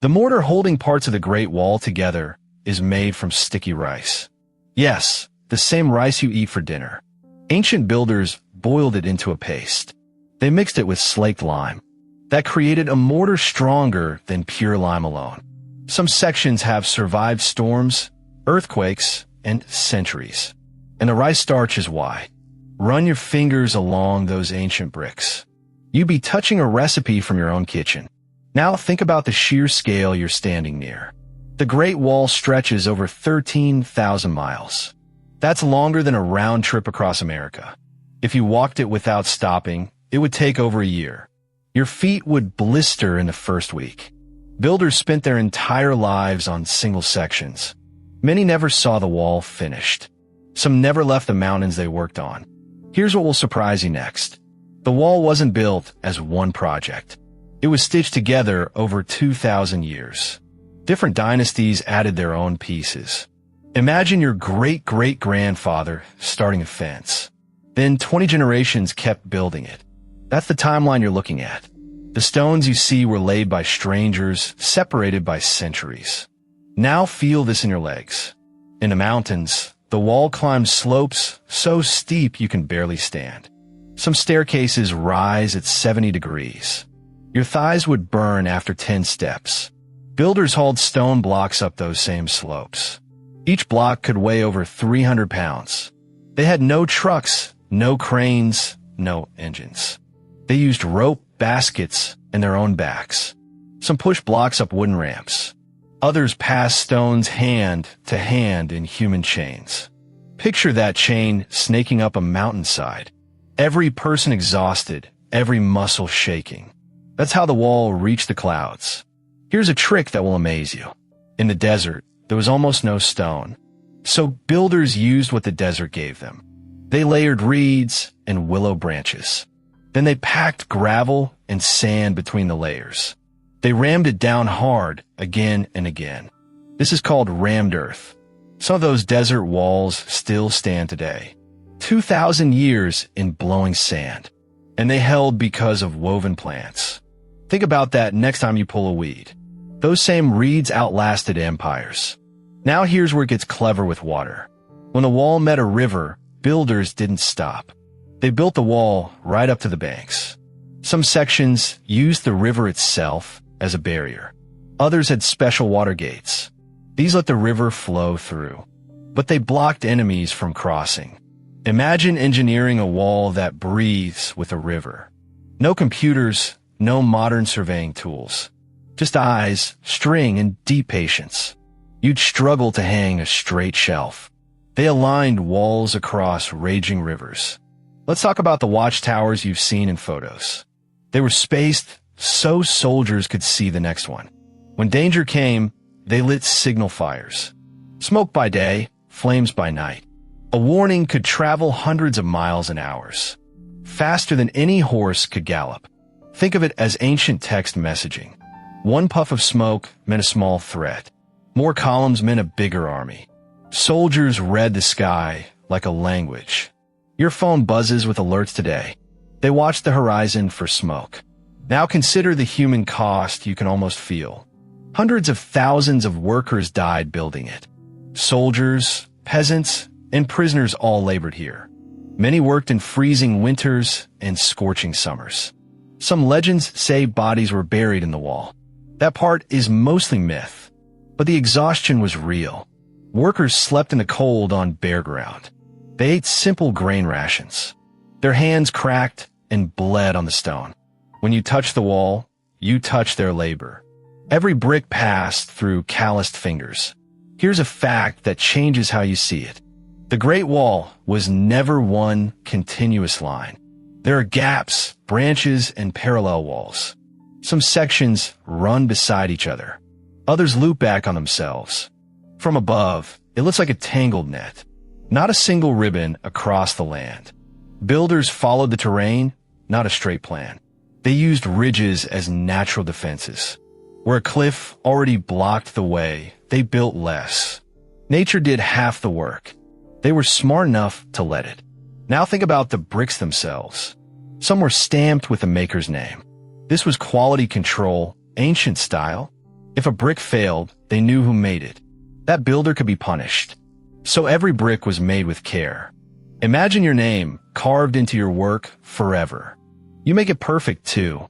The mortar holding parts of the Great Wall together is made from sticky rice. Yes, the same rice you eat for dinner. Ancient builders boiled it into a paste. They mixed it with slaked lime. That created a mortar stronger than pure lime alone. Some sections have survived storms, earthquakes, and centuries. And the rice starch is why. Run your fingers along those ancient bricks. You'd be touching a recipe from your own kitchen. Now think about the sheer scale you're standing near. The Great Wall stretches over 13,000 miles. That's longer than a round trip across America. If you walked it without stopping, it would take over a year. Your feet would blister in the first week. Builders spent their entire lives on single sections. Many never saw the wall finished. Some never left the mountains they worked on. Here's what will surprise you next. The wall wasn't built as one project. It was stitched together over 2,000 years. Different dynasties added their own pieces. Imagine your great-great-grandfather starting a fence. Then 20 generations kept building it. That's the timeline you're looking at. The stones you see were laid by strangers, separated by centuries. Now feel this in your legs. In the mountains, the wall climbs slopes so steep you can barely stand. Some staircases rise at 70 degrees. Your thighs would burn after 10 steps. Builders hauled stone blocks up those same slopes. Each block could weigh over 300 pounds. They had no trucks, no cranes, no engines. They used rope, baskets, and their own backs. Some pushed blocks up wooden ramps. Others passed stones hand to hand in human chains. Picture that chain snaking up a mountainside. Every person exhausted, every muscle shaking. That's how the wall reached the clouds. Here's a trick that will amaze you. In the desert, there was almost no stone. So builders used what the desert gave them. They layered reeds and willow branches. Then they packed gravel and sand between the layers. They rammed it down hard again and again. This is called rammed earth. Some of those desert walls still stand today. 2,000 years in blowing sand. And they held because of woven plants. Think about that next time you pull a weed. Those same reeds outlasted empires. Now here's where it gets clever with water. When the wall met a river, builders didn't stop. They built the wall right up to the banks. Some sections used the river itself as a barrier. Others had special water gates. These let the river flow through. But they blocked enemies from crossing. Imagine engineering a wall that breathes with a river. No computers, no modern surveying tools. Just eyes, string, and deep patience. You'd struggle to hang a straight shelf. They aligned walls across raging rivers. Let's talk about the watchtowers you've seen in photos. They were spaced so soldiers could see the next one. When danger came, they lit signal fires. Smoke by day, flames by night. A warning could travel hundreds of miles in hours. Faster than any horse could gallop. Think of it as ancient text messaging. One puff of smoke meant a small threat. More columns meant a bigger army. Soldiers read the sky like a language. Your phone buzzes with alerts today. They watch the horizon for smoke. Now consider the human cost you can almost feel. Hundreds of thousands of workers died building it. Soldiers, peasants, and prisoners all labored here. Many worked in freezing winters and scorching summers. Some legends say bodies were buried in the wall. That part is mostly myth, but the exhaustion was real. Workers slept in the cold on bare ground. They ate simple grain rations. Their hands cracked and bled on the stone. When you touched the wall, you touched their labor. Every brick passed through calloused fingers. Here's a fact that changes how you see it. The Great Wall was never one continuous line. There are gaps, branches, and parallel walls. Some sections run beside each other. Others loop back on themselves. From above, it looks like a tangled net. Not a single ribbon across the land. Builders followed the terrain, not a straight plan. They used ridges as natural defenses. Where a cliff already blocked the way, they built less. Nature did half the work. They were smart enough to let it. Now think about the bricks themselves. Some were stamped with the maker's name. This was quality control, ancient style. If a brick failed, they knew who made it. That builder could be punished. So every brick was made with care. Imagine your name carved into your work forever. You make it perfect too.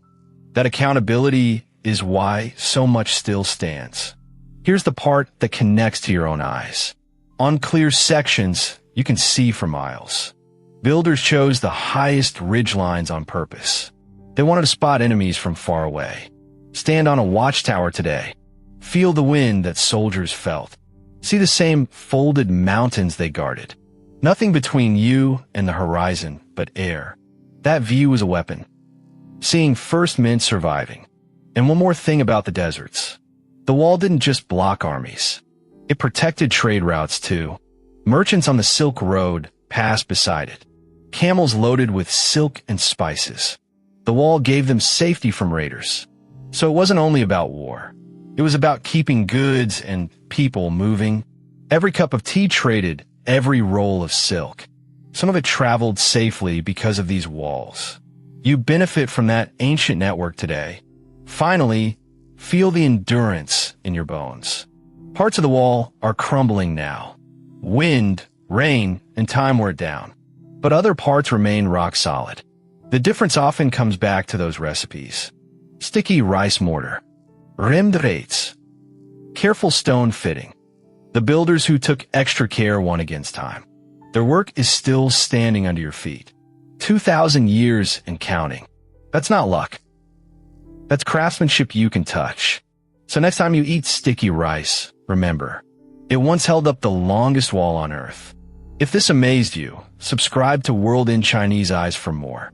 That accountability is why so much still stands. Here's the part that connects to your own eyes. On clear sections, you can see for miles. Builders chose the highest ridge lines on purpose. They wanted to spot enemies from far away. Stand on a watchtower today. Feel the wind that soldiers felt. See the same folded mountains they guarded. Nothing between you and the horizon but air. That view was a weapon. Seeing first men surviving. And one more thing about the deserts. The wall didn't just block armies. It protected trade routes too. Merchants on the Silk Road passed beside it. Camels loaded with silk and spices. The wall gave them safety from raiders. So it wasn't only about war. It was about keeping goods and people moving. Every cup of tea traded, every roll of silk. Some of it traveled safely because of these walls. You benefit from that ancient network today. Finally, feel the endurance in your bones. Parts of the wall are crumbling now. Wind, rain, and time wore it down. But other parts remain rock solid. The difference often comes back to those recipes. Sticky rice mortar. Rimmed rates. Careful stone fitting. The builders who took extra care won against time. Their work is still standing under your feet. 2,000 years and counting. That's not luck. That's craftsmanship you can touch. So next time you eat sticky rice, remember, it once held up the longest wall on Earth. If this amazed you, subscribe to World in Chinese Eyes for more.